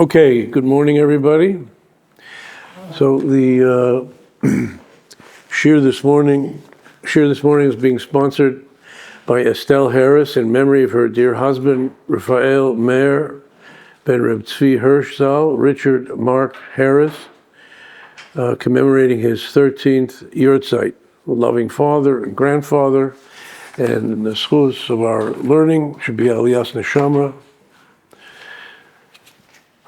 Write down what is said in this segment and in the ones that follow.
Okay, good morning, everybody. So the shir this morning is being sponsored by Estelle Harris in memory of her dear husband, Raphael Meir ben Reb Tzvi Hirsch Zal, Richard Mark Harris, commemorating his 13th yurtzeit, loving father and grandfather, and the schus of our learning should be Aliyas Neshama.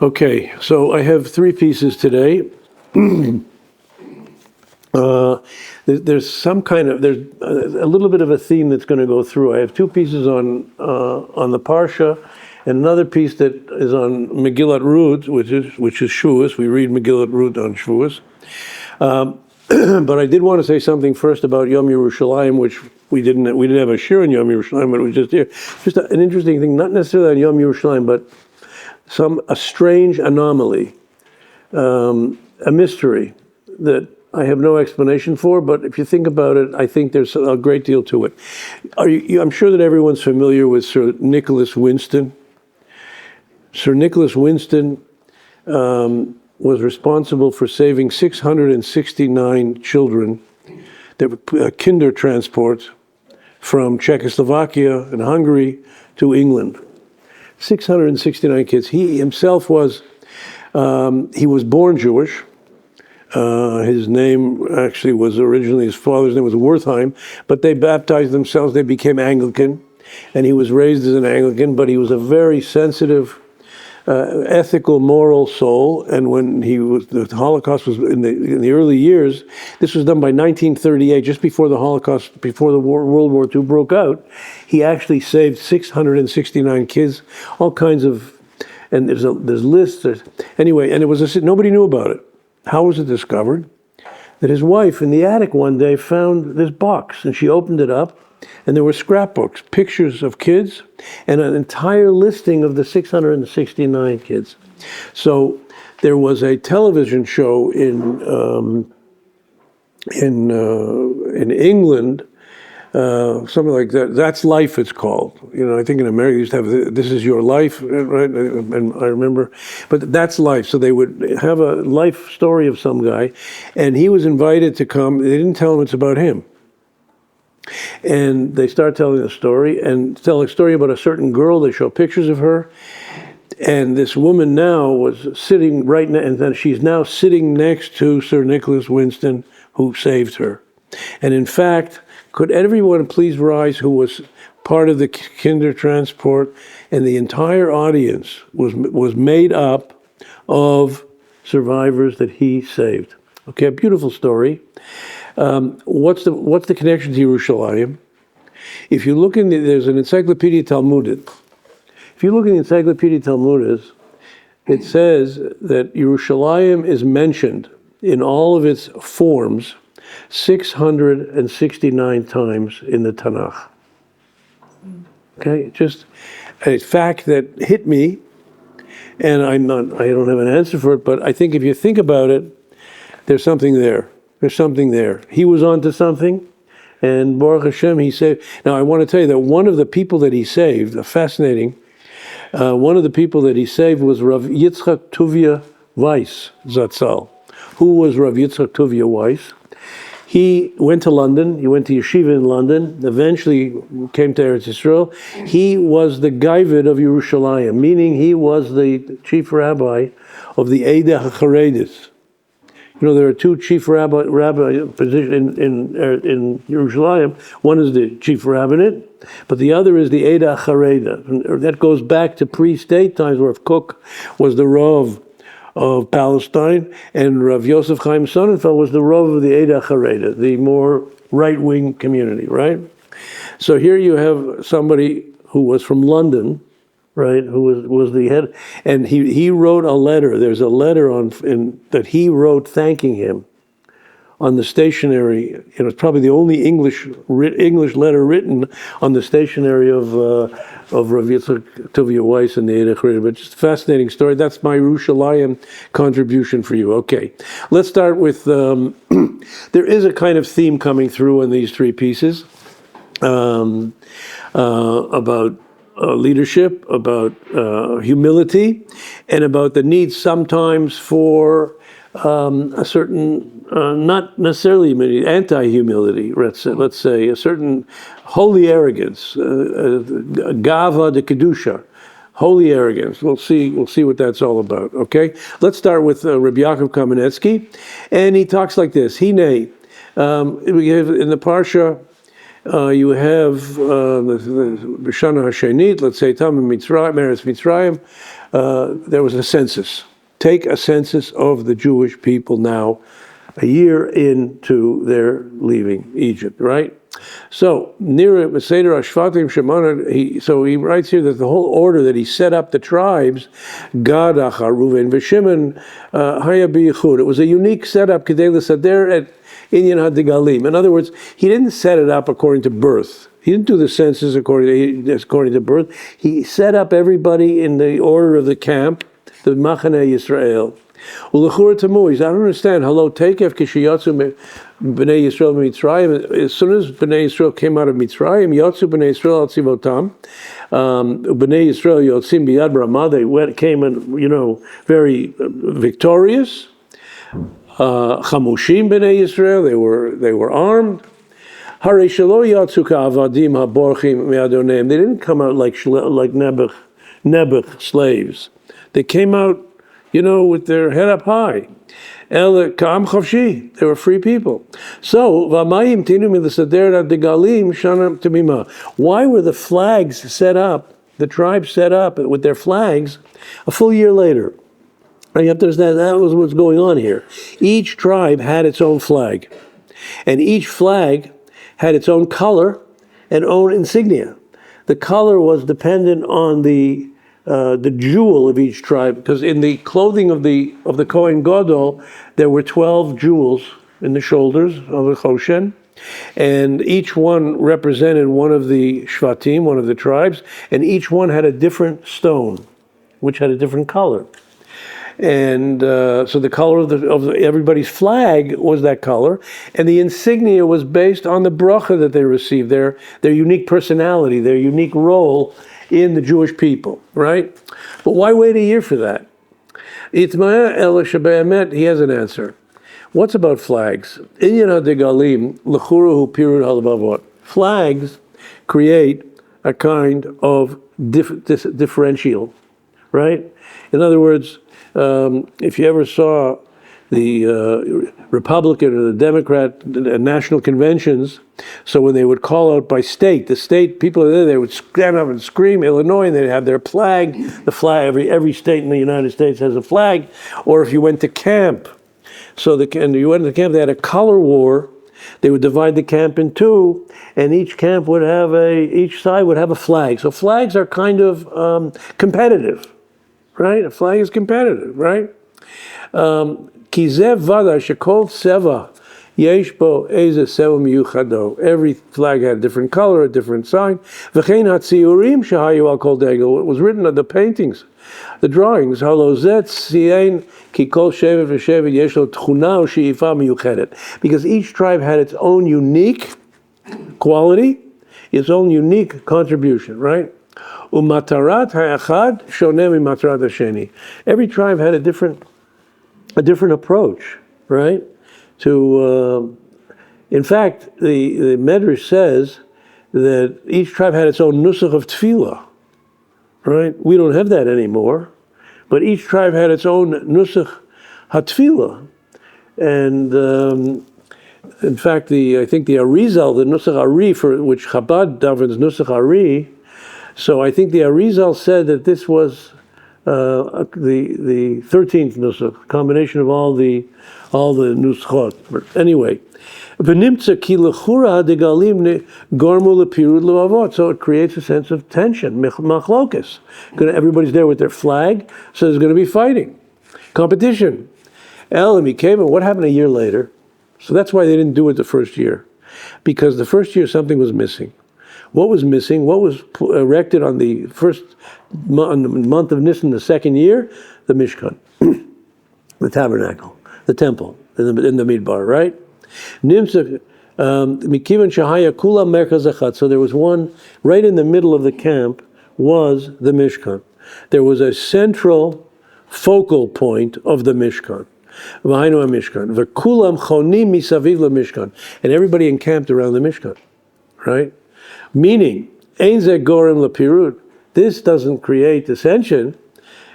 Okay, so I have three pieces today. There's a little bit of a theme that's going to go through. I have two pieces on the Parsha, and another piece that is on Megillat Ruth, which is Shavuos. We read Megillat Ruth on Shavuos. But I did want to say something first about Yom Yerushalayim, which we didn't have a shir on Yom Yerushalayim, but it was just here. Just an interesting thing, not necessarily on Yom Yerushalayim, but a strange anomaly, a mystery that I have no explanation for, but if you think about it, I think there's a great deal to it. I'm sure that everyone's familiar with Sir Nicholas Winston. Sir Nicholas Winston was responsible for saving 669 children that were kinder transports from Czechoslovakia and Hungary to England. 669 kids. He himself was born Jewish. His name actually was originally, his father's name was Wertheim, but they baptized themselves, they became Anglican, and he was raised as an Anglican, but he was a very sensitive, ethical, moral soul, and when the Holocaust was in the early years, this was done by 1938, just before the Holocaust, before the World War II broke out, he actually saved 669 kids, all kinds of, and there's lists, anyway, and it was nobody knew about it. How was it discovered? That his wife in the attic one day found this box, and she opened it up, and there were scrapbooks, pictures of kids, and an entire listing of the 669 kids. So there was a television show in England, something like that. That's Life, it's called. You know, I think in America they used to have This Is Your Life, right? And I remember, but That's Life. So they would have a life story of some guy, and he was invited to come. They didn't tell him it's about him. And they start telling a story, and tell a story about a certain girl. They show pictures of her, and this woman now was sitting right now, and then she's now sitting next to Sir Nicholas Winston, who saved her. And in fact, could everyone please rise who was part of the kinder transport? And the entire audience was made up of survivors that he saved. Okay, a beautiful story. What's the connection to Yerushalayim? If you look there's an Encyclopedia Talmudic. If you look in the Encyclopedia Talmudic, it says that Yerushalayim is mentioned in all of its forms 669 times in the Tanakh. Okay, just a fact that hit me, and I don't have an answer for it, but I think if you think about it, there's something there. There's something there. He was onto something, and Baruch Hashem, he saved. Now, I want to tell you that one of the people that he saved, one of the people that he saved was Rav Yitzchak Tuvia Weiss Zatzal. Who was Rav Yitzchak Tuvia Weiss? He went to London. He went to yeshiva in London. Eventually came to Eretz Yisrael. He was the Gaivid of Yerushalayim, meaning he was the chief rabbi of the Eidah HaCharedis. You know, there are two chief rabbi positions in Yerushalayim. One is the chief rabbinate, but the other is the Eidah HaChareda. That goes back to pre-state times, where Kook was the Rav of Palestine, and Rav Yosef Chaim Sonnenfeld was the Rav of the Eidah HaChareda, the more right-wing community, right? So here you have somebody who was from London, right, who was the head, and he wrote a letter. There's a letter that he wrote thanking him on the stationery. It was probably the only English letter written on the stationery of Rav Yitzchak Tuvia Weiss and the Eidah HaChareda. But just a fascinating story. That's my Yerushalayim contribution for you. Okay, let's start with. There is a kind of theme coming through in these three pieces about leadership, about humility, and about the need sometimes for a certain, not necessarily anti-humility, let's say, a certain holy arrogance, gava de kedusha, holy arrogance. We'll see what that's all about. Okay, let's start with Rabbi Yaakov Kamenetsky, and he talks like this. We have in the parsha. You have the B'Shana Hashanit, let's say, Tam Mitzrayim, Eretz Mitzrayim. There was a census. Take a census of the Jewish people now, a year into their leaving Egypt, right? So, near Seder Ashvatim Shemana, so he writes here that the whole order that he set up the tribes, Gad, Achar, Reuven, V'Shimon, Haya B'Yichud. It was a unique setup, Kedei L'Sader et Inyan HaDegalim. In other words, he didn't set it up according to birth. He didn't do the census according to birth. He set up everybody in the order of the camp, the Machane Yisrael. Ulechura Tamuiz, I don't understand. Hello, Tekef Kishiyatsu B'nei Yisrael Mitzrayim. As soon as B'nei Yisrael came out of Mitzrayim, Yatsu B'nei Yisrael Al Tzivotam. B'nei Yisrael Yotzim B'yad Ramah. They came in, very victorious. Chamushim B'nei Yisrael. They were armed. Harei Shelo Yatsu Ka'avadim HaBorchim Me'adoneim. They didn't come out like Nebuch slaves. They came out, with their head up high. El Ka'am Chavshi, they were free people. So, V'amayim Tinu Milasader Degalim Shanam Tamima. Why were the flags set up, the tribes set up with their flags a full year later? You have to understand that was what's going on here. Each tribe had its own flag, and each flag had its own color and own insignia. The color was dependent on the jewel of each tribe, because in the clothing of the Kohen Gadol, there were 12 jewels in the shoulders of the Choshen, and each one represented one of the Shvatim, one of the tribes, and each one had a different stone, which had a different color. And so the color of everybody's flag was that color, and the insignia was based on the bracha that they received, their unique personality, their unique role in the Jewish people, right? But why wait a year for that? Itmaya El Shabe'emet, he has an answer. What's about flags? Inyan HaDegalim L'churuhu Pirud HaLevavot. Flags create a kind of differential, right? In other words, if you ever saw the Republican or the Democrat national conventions, so when they would call out by state, the state people are there, they would stand up and scream Illinois, and they'd have their flag. The flag, every state in the United States has a flag. Or if you went to camp, and you went to camp, they had a color war. They would divide the camp in two, and each camp would have each side would have a flag. So flags are kind of competitive, right? A flag is competitive, right? Every flag had a different color, a different sign. It was written on the paintings, the drawings. Because each tribe had its own unique quality, its own unique contribution, right? Every tribe had a different approach, right? In fact, the Medrash says that each tribe had its own nusach of tefillah, right? We don't have that anymore, but each tribe had its own nusach hatefillah. And in fact, I think the Arizal, the nusach Ari, for which Chabad davens nusach Ari, so I think the Arizal said that this was the 13th nusach, combination of all the nuschot. But anyway, so it creates a sense of tension, machlokas. Everybody's there with their flag, so there's going to be fighting, competition. What happened a year later? So that's why they didn't do it the first year, because the first year something was missing. What was missing? What was erected on the month of Nisan, the second year? The Mishkan, the tabernacle, the temple in the Bamidbar, right? So there was one right in the middle of the camp was the Mishkan. There was a central focal point of the Mishkan. V'hainu HaMishkan. V'kulam chonim misaviv leMishkan. And everybody encamped around the Mishkan, right? Meaning, ein ze gorem lepirut. This doesn't create dissension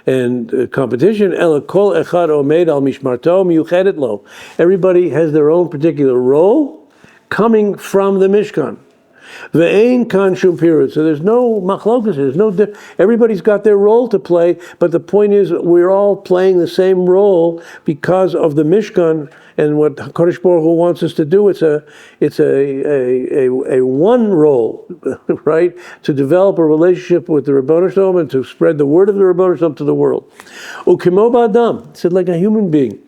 and competition. Ela kol echad omed al mishmarto miyuchedet lo. Everybody has their own particular role coming from the Mishkan. Ve'ein kan shum pirut. So there's no machlokas. There's no. Everybody's got their role to play, but the point is we're all playing the same role because of the Mishkan and what Kodesh Baruch Hu wants us to do. It's a one role, right? To develop a relationship with the Ribono Shel Olam and to spread the word of the Ribono Shel Olam to the world. Ukimo ba'adam. It's like a human being.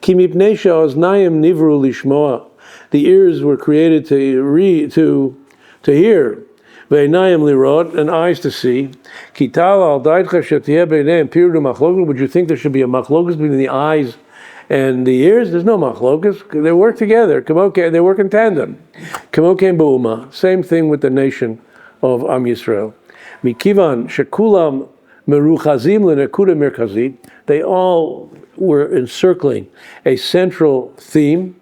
Ki mipnei she'oznayim nivru lishmoa. The ears were created to hear, ve'inayim lirot, and eyes to see. Kital al daitcha shetiyeh beineim pirudu machlokas. Would you think there should be a machlokas between the eyes and the ears? There's no machlokas. They work together. They work in tandem. Kamokein ba'uma. Same thing with the nation of OUisrael. Mikivan shekulam meruchazim lenekuda merkazit. They all were encircling a central theme.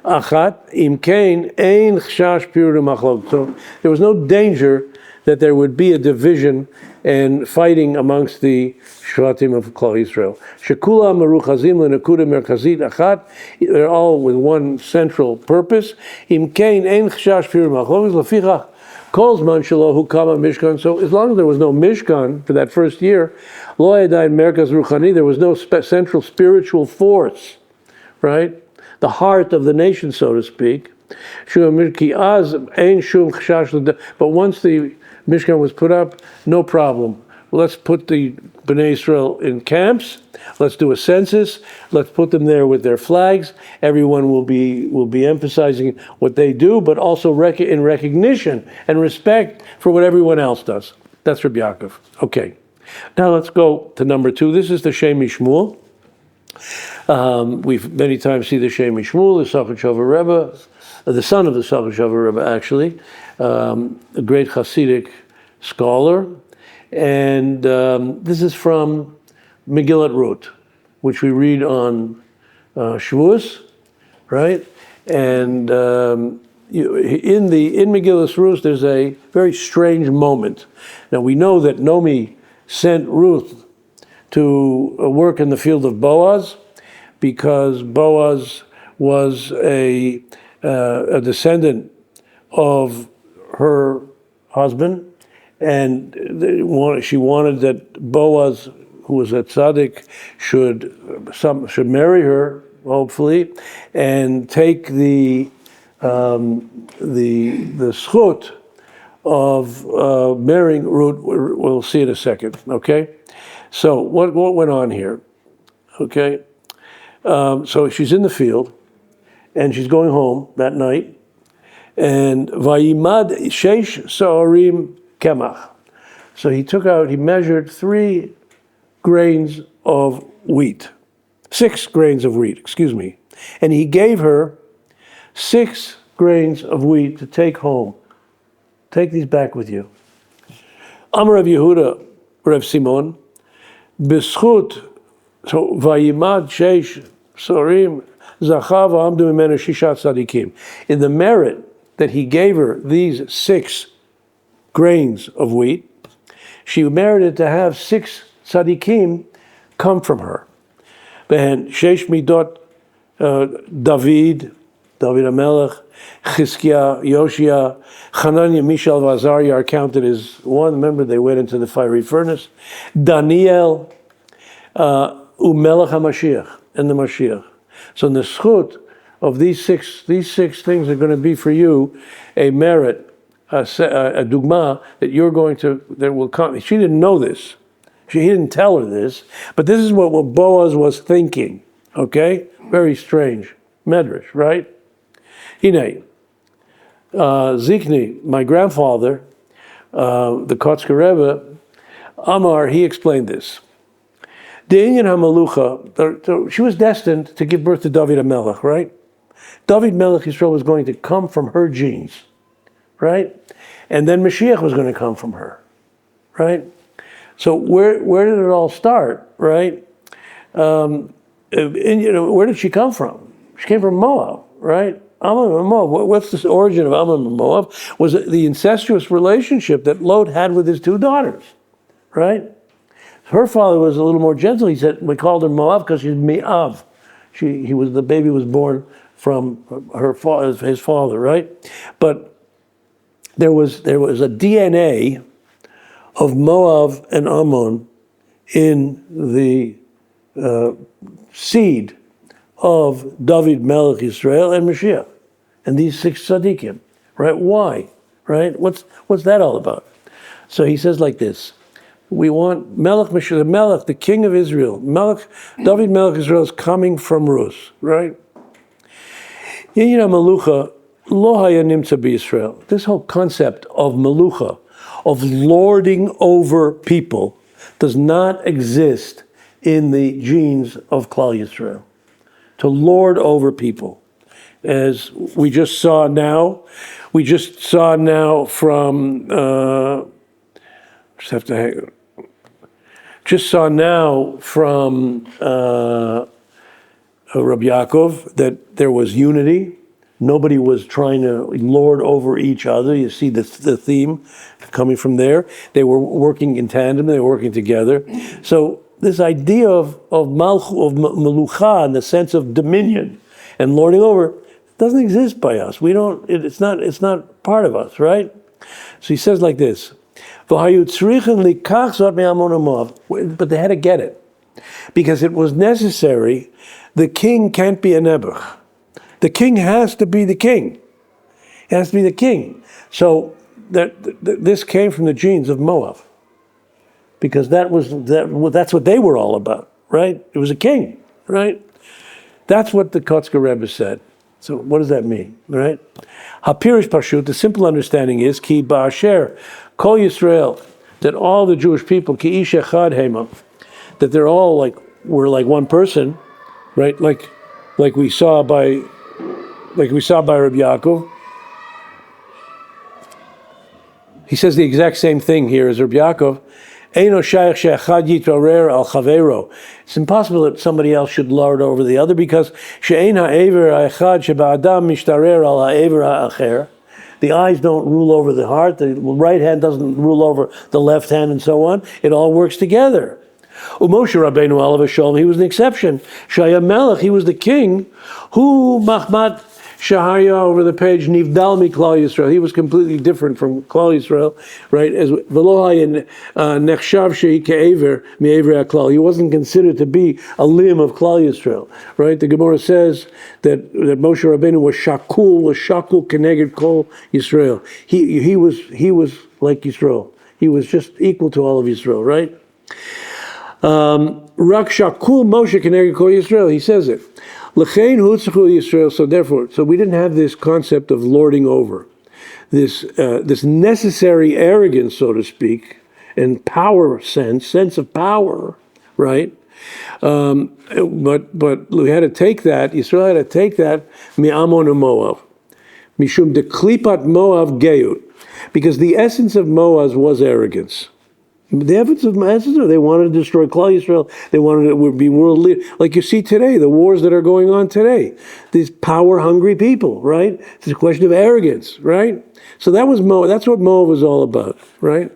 Achat imkein ein chashash pirudu machlok. So there was no danger that there would be a division and fighting amongst the shvatim of Klal Yisrael. Shekula meruchazim lenekuda merkazit achat. They're all with one central purpose. Imkein ein chashash pirudu machlok lefichach kol zman shelohu kama mishkan. So as long as there was no mishkan for that first year, lo yadayin merkaz ruchani. There was no central spiritual force, right? The heart of the nation, so to speak. But once the Mishkan was put up, no problem. Let's put the Bnei Israel in camps. Let's do a census. Let's put them there with their flags. Everyone will be emphasizing what they do, but also in recognition and respect for what everyone else does. That's Rabbi Yaakov. Okay. Now let's go to number 2. This is the Shem Mishmuel. We've many times seen the Shem Mishmuel, the Sochatchover Rebbe, the son of the Sochatchover Rebbe, actually, a great Hasidic scholar. And this is from Megillat Ruth, which we read on Shavuos, right? And in Megillat Ruth, there's a very strange moment. Now we know that Naomi sent Ruth to work in the field of Boaz, because Boaz was a descendant of her husband, and she wanted that Boaz, who was a tzaddik, should marry her, hopefully, and take the schut of marrying Ruth. We'll see in a second. Okay. So what went on here? Okay, so she's in the field, and she's going home that night, and vayimad sheish sa'arim kemach. So he measured 6 grains of wheat, and he gave her 6 grains of wheat to take home. Take these back with you. Amar Rav Yehuda, Rav Simon. B'schut, so vayimad sheish sorim zachav amdu mimenu shishat tzadikim. In the merit that he gave her these 6 grains of wheat, she merited to have 6 tzadikim come from her. Behen sheish midot David HaMelech, Chizkiah, Yoshia, Hananiah, Mishael, Azariah are counted as one. Remember, they went into the fiery furnace. Daniel, Umelech HaMashiach, and the Mashiach. So in the schut of these six things are going to be for you a merit, a dugma that will come. She didn't know this. He didn't tell her this, but this is what Boaz was thinking. Okay, very strange medrash, right? Hine, Zikni, my grandfather, the Kotzker Rebbe, Amar, he explained this. De'inyan HaMalucha, she was destined to give birth to David HaMelech, right? David Melech Yisrael was going to come from her genes, right? And then Mashiach was going to come from her, right? So where did it all start, right? and, where did she come from? She came from Moab, right? Ammon and Moab. What's the origin of Ammon and Moab? Was it the incestuous relationship that Lot had with his two daughters, right? Her father was a little more gentle. He said, we called her Moab because she's Me'av. The baby was born from his father, right? But there was a DNA of Moab and Ammon in the seed of David Melech Yisrael and Mashiach, and these 6 tzaddikim, right? Why, right? What's that all about? So he says like this: we want Melech Mashiach, the Melech, the King of Israel. David Melech Israel is coming from Rus, right? Yinyan Melucha lo haya nimtza b'Yisrael. This whole concept of Melucha, of lording over people, does not exist in the genes of Klal Yisrael. To lord over people. As we just saw now from, Rabbi Yaakov, that there was unity. Nobody was trying to lord over each other. You see the theme coming from there. They were working in tandem. They were working together. So this idea of melucha in the sense of dominion and lording over doesn't exist by us. We don't. It's not part of us, right? So he says like this: but they had to get it because it was necessary. The king can't be a nebuch. The king has to be the king. It has to be the king. So this came from the genes of Moab, because that's what they were all about, right? It was a king, right? That's what the Kotzker Rebbe said. So what does that mean, right? Hapirish Pashut, the simple understanding is ki ba'asher kol Yisrael, that all the Jewish people ki ish echad hema, that they're all we're like one person, right? Like we saw by Rabbi Yaakov. He says the exact same thing here as Rabbi Yaakov. It's impossible that somebody else should lord over the other, because the eyes don't rule over the heart, the right hand doesn't rule over the left hand, and so on. It all works together. Moshe Rabbeinu alav hashalom, he was an exception. Shaya Melech, he was the king, who Mahmat Shahaya over the page, Nivdal mi Klal Yisrael. He was completely different from Klal Yisrael, right? As Velohai Nechshav Shei Ke'ever Me'ever HaKlal. He wasn't considered to be a limb of Klal Yisrael, right? The Gemara says that Moshe Rabbeinu was shakul keneged kol Yisrael. He was like Yisrael. He was just equal to all of Yisrael, right? Rak shakul Moshe keneged kol Yisrael. He says it. L'chein hu tzachul Yisrael. So therefore, we didn't have this concept of lording over, this necessary arrogance, so to speak, and power sense of power, right? But we had to take that. Yisrael had to take that mi'amon u'Moav, mishum de klipat Moav geut, because the essence of Moab was arrogance. The essence of they wanted to destroy Klal Yisrael. They wanted to be world leader, like you see today, the wars that are going on today. These power-hungry people, right? It's a question of arrogance, right? So that was Moab. That's what Moab was all about, right?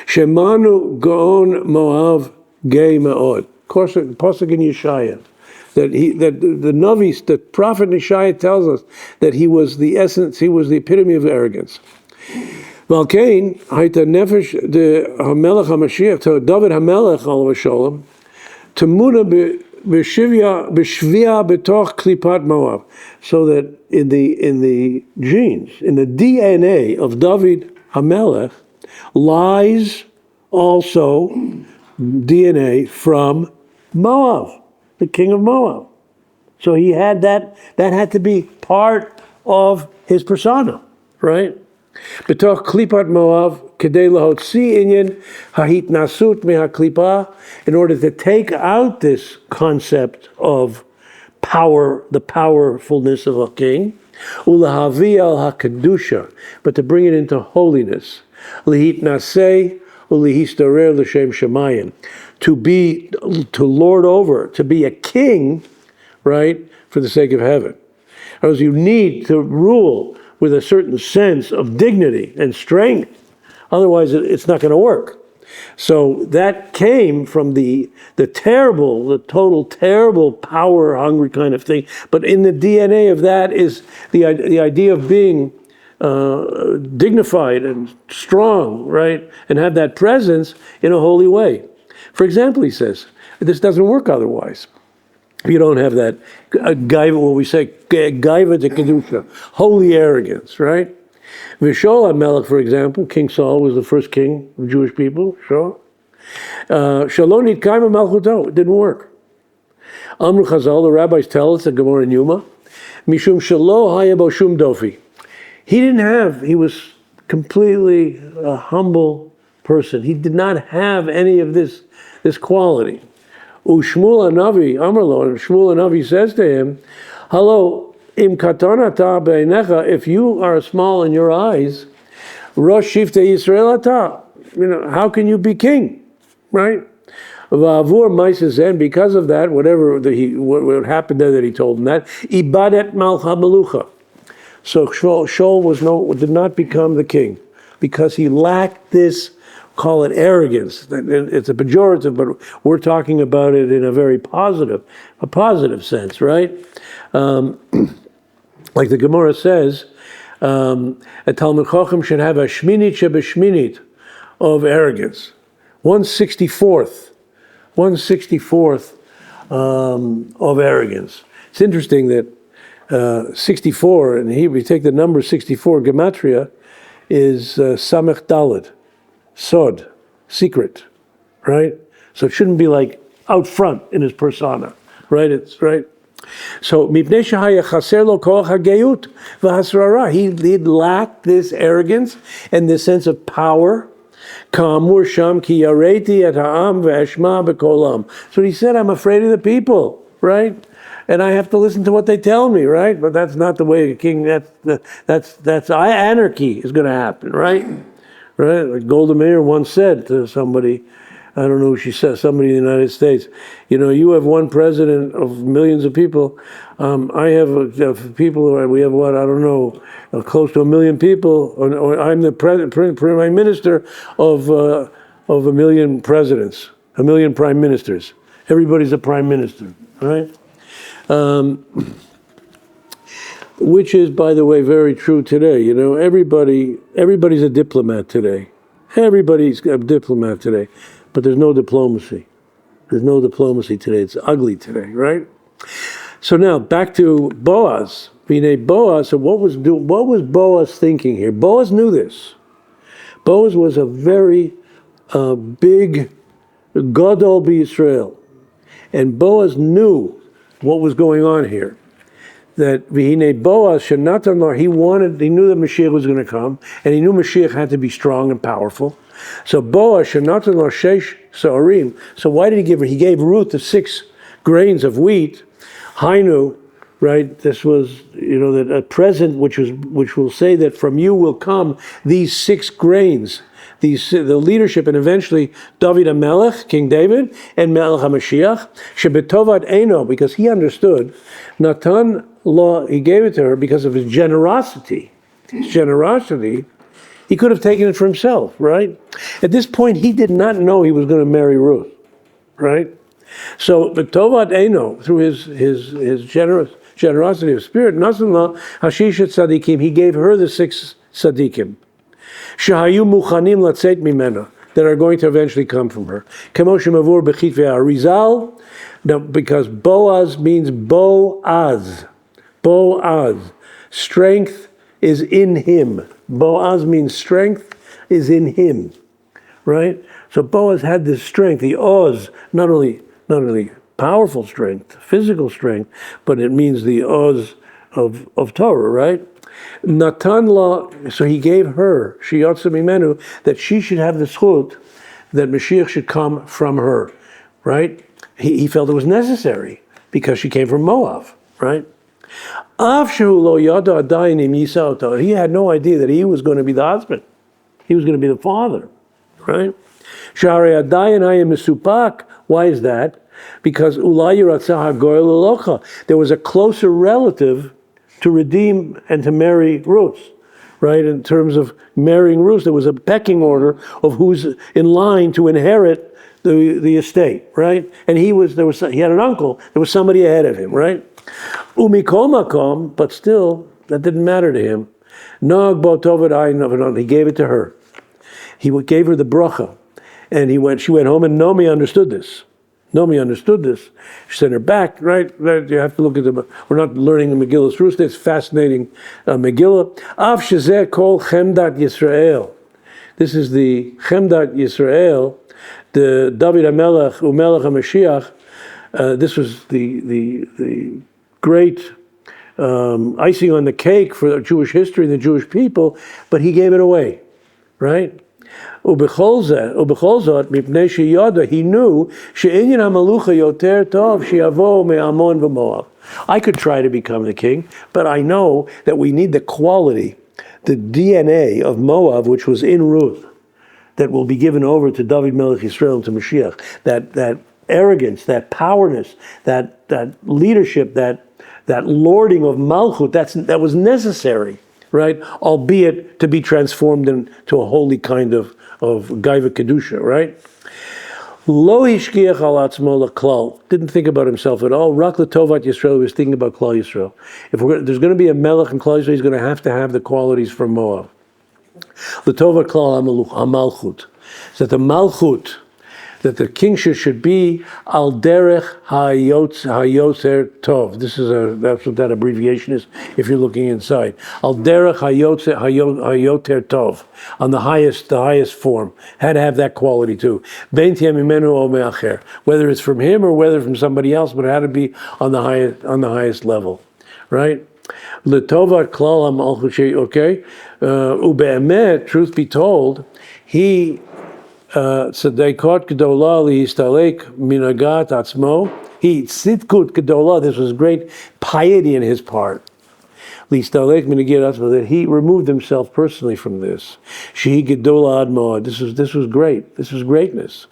Shemanu Gaon Moab Gay Me'od. Of course, Pasuk in Yeshaya, that the Navi, the prophet Yeshaya tells us that he was the essence, he was the epitome of arrogance. Malkein hayta nefesh de Hamelech HaMashiach to David Hamelech alav hashalom temuna b'shvia b'toch klipat Moab, so that in the genes, in the DNA of David Hamelech, lies also DNA from Moab, the king of Moab. So he had that had to be part of his persona, right? B'toch klipat Moab, kedei lahotzi inyan hahitnasut mehaklipa, in order to take out this concept of power, the powerfulness of a king, ulahavi al hakadusha, but to bring it into holiness, lihitnasei ulihistarer l'shem shemayim, to lord over, to be a king, right, for the sake of heaven. Because you need to rule with a certain sense of dignity and strength. Otherwise, it's not going to work. So that came from the total terrible power-hungry kind of thing. But in the DNA of that is the idea of being dignified and strong, right? And have that presence in a holy way. For example, he says, this doesn't work otherwise. If you don't have that gaiva, what we say, gaiva de kedusha, holy arrogance, right? V'Shaul HaMelech, for example, King Saul was the first king of Jewish people, sure. Shalom nitkaima malchuto, it didn't work. Amru Chazal, the rabbis tell us, the Gemara in Yuma, mishum shelo haya bo shum dofi. He was completely a humble person. He did not have any of this quality. Ushmul HaNavi, Amrlo, and Shmuel HaNavi says to him, hello, im katonata be'einecha, if you are small in your eyes, Rosh Shiftei Yisrael ata, how can you be king, right? Va'avur ma'ases, and because of that, what happened there that he told him that, ibadet malcha melucha. So Shaul did not become the king because he lacked this, call it arrogance. It's a pejorative, but we're talking about it in a very positive sense, right? Like the Gemara says, a Talmud Chacham should have a shminit shebeshminit of arrogance. 1/64th of arrogance. It's interesting that 64, in Hebrew, you take the number 64, gematria, is samech daled, sod, secret, right? So it shouldn't be like out front in his persona, right? It's right. So mipnei shehaya chaser lo koach hageyut v'hasrara, he lacked this arrogance and this sense of power. Ka'amur sham ki yareti et ha'am ve'eshma b'kolam. So he said, I'm afraid of the people, right? And I have to listen to what they tell me, right? But that's not the way a king. That's anarchy is going to happen, right? Right? Like Golda Meir once said to somebody, I don't know who she said, somebody in the United States, you have one president of millions of people. I have people. We have what? I don't know, close to 1 million people. Or I'm the prime minister of a million presidents, 1 million prime ministers. Everybody's a prime minister, right? Which is, by the way, very true today. Everybody's a diplomat today. Everybody's a diplomat today, but there's no diplomacy. There's no diplomacy today. It's ugly today, right? So now back to Boaz. Boaz. So what was Boaz thinking here? Boaz knew this. Boaz was a very big gadol b'Yisrael, and Boaz knew what was going on here. That V'hinei Boaz shenatan lar, he knew that Mashiach was going to come, and he knew Mashiach had to be strong and powerful. So Boaz shenatan lar sheish sa'arim. So why did he give her? He gave Ruth the 6 grains of wheat. Hainu, right? This was, that a present which will say that from you will come these 6 grains. The leadership, and eventually David HaMelech, King David, and Melech HaMashiach, shebetovat eino, because he understood, Natan law, he gave it to her because of his generosity. His generosity, he could have taken it for himself, right? At this point, he did not know he was going to marry Ruth, right? So, betovat eino, through his generosity of spirit, Nasan la hashishat tzadikim, he gave her the 6 tzadikim. Shahayu muchanim latzet mimena, that are going to eventually come from her. Kemo shemavur bechit ve'arizal, because Boaz means Boaz. Boaz. Strength is in him. Boaz means strength is in him. Right? So Boaz had this strength, the oz, not only powerful strength, physical strength, but it means the oz of Torah, right? Natan la, so he gave her, sheyotza mimenu, that she should have the zchut, that Mashiach should come from her, right? He felt it was necessary because she came from Moab, right? Av shehu lo yada adayin im yisa oto. He had no idea that he was going to be the husband. He was going to be the father, right? Shari adayin hayim misupak. Why is that? Because ulai yiratzah hagoy lelocha. There was a closer relative to redeem and to marry Ruth, right? In terms of marrying Ruth, there was a pecking order of who's in line to inherit the estate, right? And he had an uncle. There was somebody ahead of him, right? Umikol makom, but still that didn't matter to him. Nog bo tovad ayin, he gave it to her. He gave her the bracha, and she went home, and Naomi understood this. She sent her back, right? You have to look at we're not learning the Megillah's Ruth. It's fascinating Megillah. Av shezeh kol chemdat Yisrael. This is the chemdat Yisrael, the David HaMelech, Umelech HaMashiach. This was the great icing on the cake for Jewish history and the Jewish people, but he gave it away, right? Ubechol zot, mipnei sheyada, he knew she'inyan hamalucha yoter tov she'yavo me'amon v'moav. I could try to become the king, but I know that we need the quality, the DNA of Moab, which was in Ruth, that will be given over to David Melech Yisrael and to Mashiach. That arrogance, that powerness, that leadership, that lording of Malchut, that was necessary, right? Albeit to be transformed into a holy kind of Gaiva Kedusha, right? Lo hishkiach al atzmo l'klal, didn't think about himself at all. Rak l'tovat Yisrael, he was thinking about Klal Yisrael. If there's going to be a melech in Klal Yisrael, he's going to have the qualities from Moab. L'tovat klal hamalchut, so that the malchut, that the kingship should be al derech hayotzer tov. That's what that abbreviation is. If you're looking inside, al derech hayoter tov, on the highest form, had to have that quality too. Ben tiem mimenu o me'acher, whether it's from him or whether from somebody else, but it had to be on the highest level, right? L'tovat klal hamalchut. Okay, ube'emet, truth be told, he. Tzedekot Gedolah lihistalek minagat atzmo. He tzidkut Gedolah. This was great piety in his part. Lihistalek minagat atzmo, that he removed himself personally from this. Shehi Gedolah admo. This was great. This was greatness.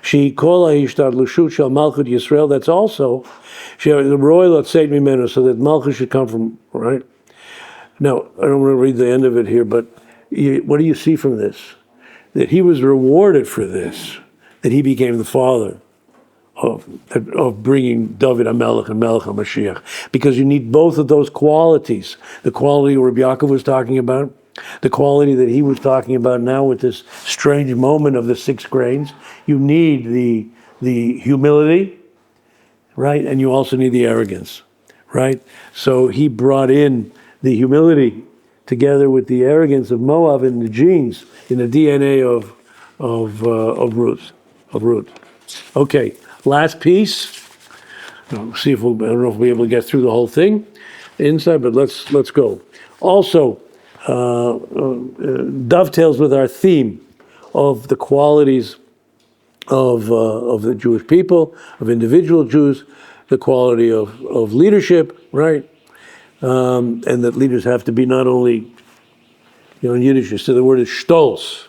Shehi kol hishtadlushut shel malchut Yisrael. That's also the royal atzeit mimenu, so that malchut should come from, right. Now I don't want to read the end of it here, but what do you see from this? That he was rewarded for this, that he became the father of bringing David HaMelech and Melech HaMashiach. Because you need both of those qualities. The quality Rabbi Yaakov was talking about, the quality that he was talking about now with this strange moment of the 6 grains. You need the humility, right? And you also need the arrogance, right? So he brought in the humility together with the arrogance of Moab in the genes, in the DNA of Ruth. Okay, last piece. See if I don't know if we'll be able to get through the whole thing inside, but let's go. Also, dovetails with our theme of the qualities of the Jewish people, of individual Jews, the quality of leadership, right? And that leaders have to be not only, in Yiddish, you say the word is stolz,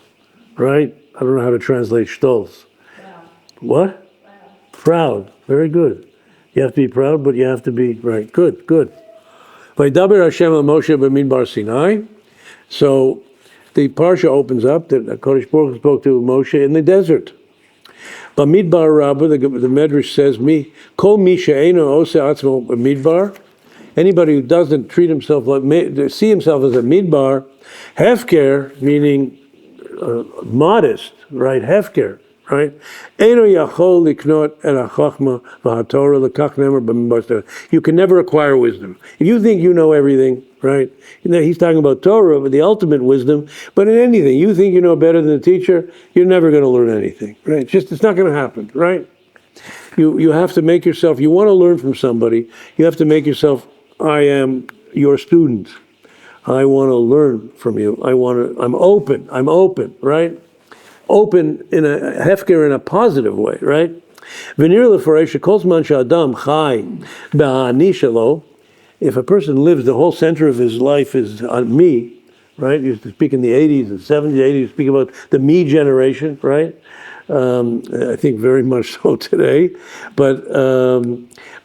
right? I don't know how to translate stolz. Proud. What? Proud. Very good. You have to be proud, but you have to be, right. Good. Vaydaber Hashem el Moshe b'Midbar Sinai. So the parsha opens up that Kodesh Baruch spoke to Moshe in the desert. Bamidbar Rabbi, the Medrash says, Kol mi she'eino ose atzmo b'Midbar. Anybody who doesn't treat himself see himself as a midbar, hefker, meaning modest, right? Hefker, right? Eino yachol liknot el hachachma v'hatorah lekach nemer b'midbar. You can never acquire wisdom. If you think you know everything, right? He's talking about Torah, but the ultimate wisdom. But in anything, you think you know better than the teacher, you're never going to learn anything, right? It's not going to happen, right? You have to make yourself. You want to learn from somebody. You have to make yourself. I am your student. I want to learn from you. I'm open, right? Open in a hefker in a positive way, right? If a person lives, the whole center of his life is on me, right? You used to speak in the 80s, the 70s, 80s, speak about the me generation, right? I think very much so today. But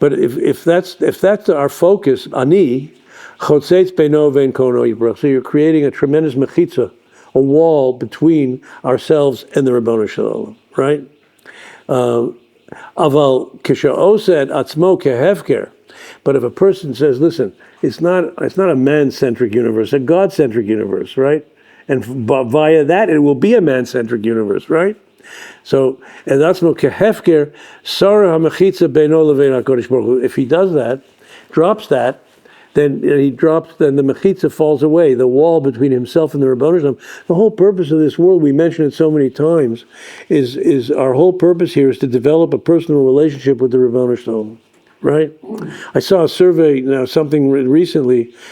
if that's our focus, ani, chotzetz beino vein kono yibrach. So you're creating a tremendous mechitza, a wall between ourselves and the Ribono Shel Olam, right? Aval kisha'osa et atzmo kehefker. But if a person says, listen, it's not a man-centric universe, a God-centric universe, right? And via that, it will be a man-centric universe, right? So, and atzmo kehefker, sarah hamechitza beino levein HaKadosh Baruch Hu. If he does that, drops that, then the mechitza falls away, the wall between himself and the Ribono Shel Olam. The whole purpose of this world, we mentioned it so mmany times, is our whole purpose here is to develop a personal relationship with the Ribono Shel Olam, right? I saw a survey,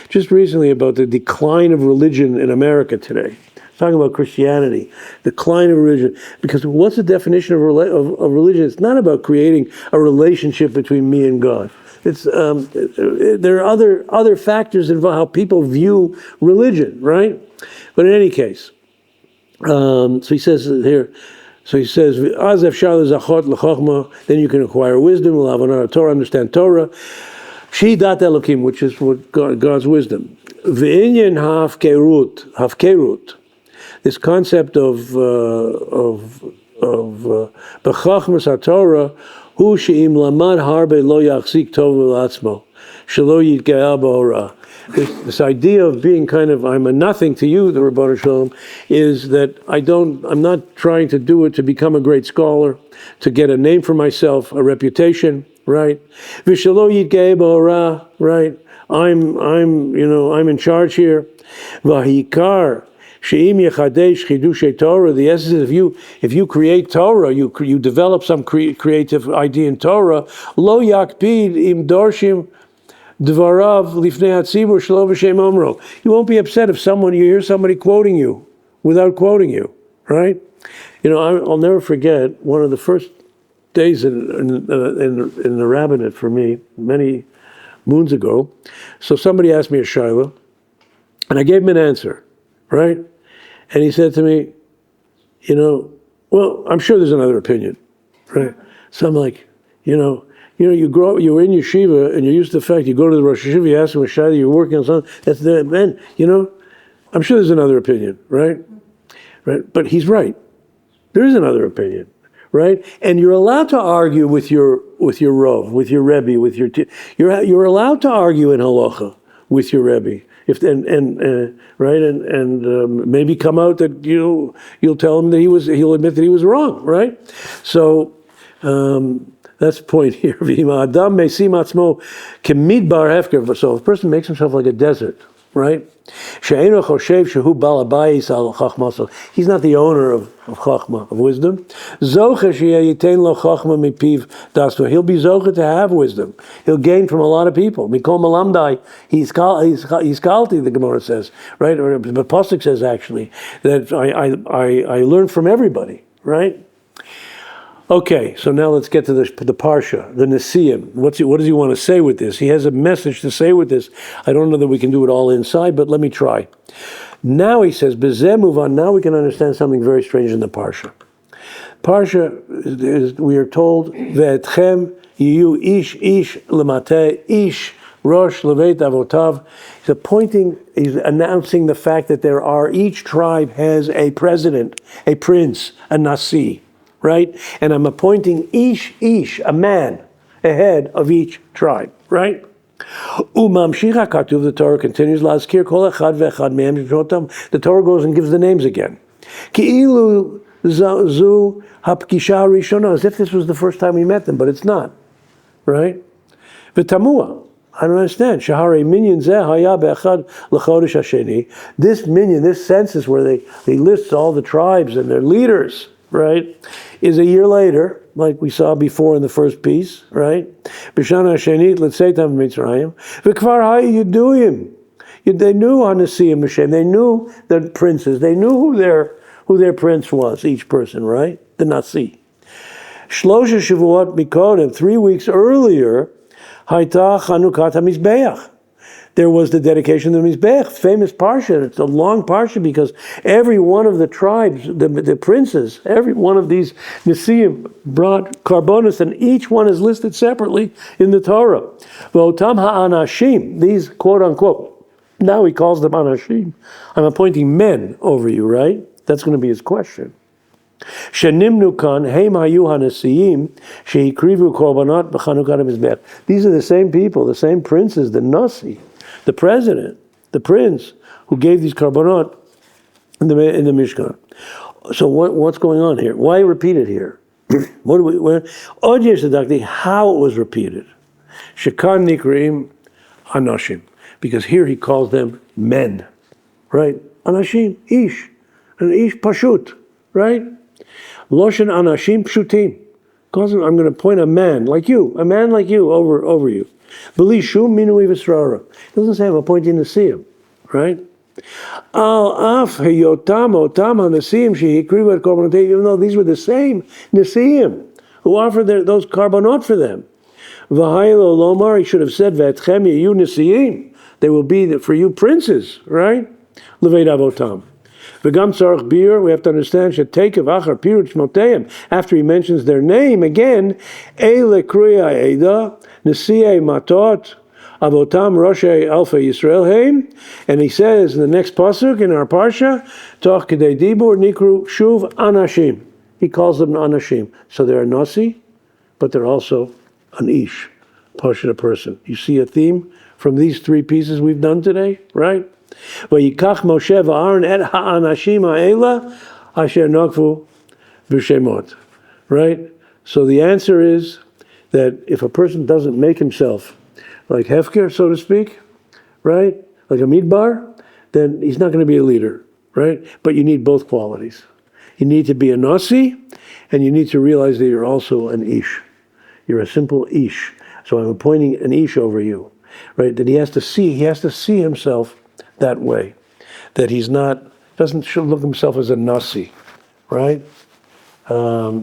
just recently, about the decline of religion in America today. Talking about Christianity, decline of religion. Because what's the definition of religion? It's not about creating a relationship between me and God. It's there are other factors involved how people view religion, right? But in any case, so he says here. So he says, "Az efshar lezachot lechachma." Then you can acquire wisdom. We'll have another Torah, understand Torah. She dat Elokim, which is what God's wisdom. Ve'inyan hafkerut. This concept of b'chachmas haTorah. Hu she'im lamad harbe lo yachzik tov l'atzmo, shelo yitge'ah b'orah. This idea of being kind of, I'm a nothing to you, the Ribono Shel Olam, is that I'm not trying to do it to become a great scholar, to get a name for myself, a reputation, right? V'shelo yitge'ah b'orah, right? I'm in charge here. V'hikar. She'im yechadesh chidushay Torah. The essence is if you create Torah, you develop some creative idea in Torah. Lo yakpid im dorshim dvarav lifnei hatzibur shelo v'shem omro. You won't be upset if you hear somebody quoting you without quoting you, right? I'll never forget one of the first days in the rabbinate for me many moons ago. So somebody asked me a shaila, and I gave him an answer, right? And he said to me, well, I'm sure there's another opinion, right? So I'm like, you grow up, you're in yeshiva, and you're used to the fact you go to the Rosh Yeshiva, you ask him a shayla, you're working on something, that's the man, I'm sure there's another opinion, right? Right? But he's right. There is another opinion, right? And you're allowed to argue with your Rov, with your Rebbe, you're allowed to argue in halacha with your Rebbe. Maybe come out that you'll tell him that he'll admit that he was wrong, right? So that's the point here. So if a person makes himself like a desert, right? He's not the owner of chachma, of wisdom. He'll be zocher to have wisdom. He'll gain from a lot of people. Mikol malamdai, he's kalti, the Gemara says, right? Or the Pasuk says actually that I learned from everybody, right? Okay, so now let's get to the Parsha, the Nesiim. What does he want to say with this? He has a message to say with this. I don't know that we can do it all inside, but let me try. Now he says, B'zeh muvan, now we can understand something very strange in the Parsha. Parsha, we are told, Ve'etchem yiyu ish lemate, ish rosh leveit avotav. He's announcing the fact that each tribe has a president, a prince, a nasi. Right? And I'm appointing ish, a man, ahead of each tribe, right? Umamshicha katuv, the Torah continues, lazkir kol echad ve'echad me'em shmotam. The Torah goes and gives the names again. Ki'ilu zu hapkisha rishona, as if this was the first time we met them, but it's not, right? V'tamua, I don't understand. Shahare minyan zeh haya be'echad l'chodesh hasheni. This minyan, this census where they list all the tribes and their leaders, right, is a year later, like we saw before in the first piece, right? B'shana Hashanit l'tzeitam Mitzrayim v'kvar ha'yiduyim. They knew Hanasim Hashem. They knew the princes. They knew who their prince was. Each person, right? The Nasi. Shlosha Shavuot Mikodem. 3 weeks earlier, Hayta Chanukat HaMizbeach. there was the dedication of the Mizbech, famous parsha. It's a long parsha because every one of the tribes, the princes, every one of these Nesiim brought karbonos, and each one is listed separately in the Torah. V'otam ha'anashim, these quote unquote, now he calls them anashim. I'm appointing men over you, right? That's going to be his question. Shenimnu kan heim hayu hanesiim sheikrivu korbanot b'chanukat hamizbech. These are the same people, the same princes, the nasi, the president, the prince who gave these korbanot in the Mishkan. So what's going on here? Why repeat it here? How it was repeated? Shekan nikrim anashim, because here he calls them men, right? Anashim, ish, an ish pashut, right? Loshen anashim pshutim. Calls him, I'm going to appoint a man like you over you. B'li shum minui v'srara. It doesn't say I'm appointing Nesiim, right? Al af heyotam otam hanesim shehikrivu et korbanotei. Even though these were the same Nesiim who offered those carbonot for them. V'haylo lomar, he should have said v'etchem yeyu Nesiim. They will be for you princes, right? Levei avotam. V'gam tzarich bir, we have to understand, shetekev achar pirut shmoteim, after he mentions their name again, eile kriya eda, nesiei matot, avotam roshei alfa Yisrael heim, and he says in the next pasuk in our parsha, toch kedei dibur nikru shuv anashim. He calls them anashim. So they're a nasi, but they're also an ish, pasha, a person. You see a theme from these three pieces we've done today, right? Vayikach Moshe v'Aaron et ha'anashim ha'ela asher nokvu v'shemot. Right? So the answer is that if a person doesn't make himself like Hefker, so to speak, right? Like a Bamidbar, then he's not going to be a leader, right? But you need both qualities. You need to be a Nasi, and you need to realize that you're also an Ish. You're a simple Ish. So I'm appointing an Ish over you, right? That he has to see himself that way, that he's doesn't look himself as a Nasi, right? I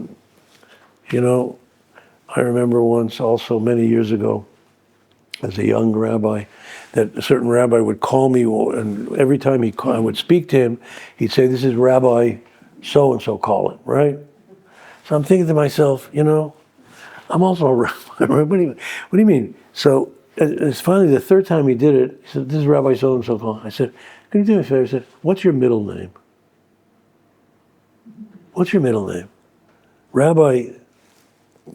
remember once also many years ago, as a young rabbi, that a certain rabbi would call me, and every time I would speak to him, he'd say, "This is Rabbi so-and-so calling," right? So I'm thinking to myself, I'm also a rabbi. What do you mean? So it's finally the third time he did it. He said, "This is Rabbi so-and-so calling." I said, "Can you do me a favor?" I said, "What's your middle name?" What's your middle name? Rabbi,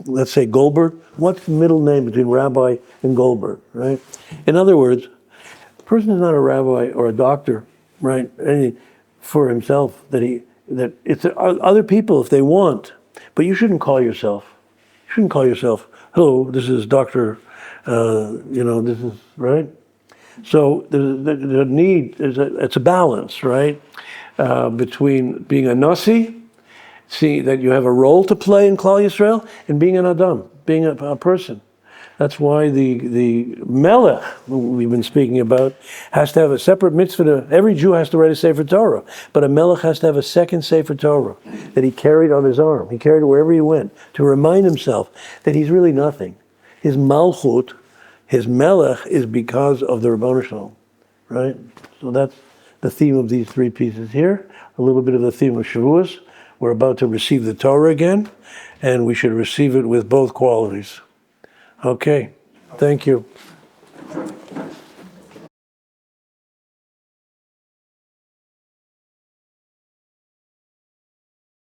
let's say Goldberg. What's the middle name between Rabbi and Goldberg, right? In other words, the person is not a rabbi or a doctor, right? For himself, that it's other people if they want, but you shouldn't call yourself. You shouldn't call yourself, "Hello, this is Dr. This is," right? So the need, it's a balance, right? Between being a Nasi, see that you have a role to play in Klal Yisrael, and being an Adam, being a person. That's why the Melech, who we've been speaking about, has to have a separate mitzvah. Every Jew has to write a Sefer Torah, but a Melech has to have a second Sefer Torah that he carried on his arm. He carried it wherever he went to remind himself that he's really nothing. His Malchut, his Melech, is because of the Ribono Shel Olam, right? So that's the theme of these three pieces here. A little bit of the theme of Shavuos. We're about to receive the Torah again, and we should receive it with both qualities. Okay, thank you.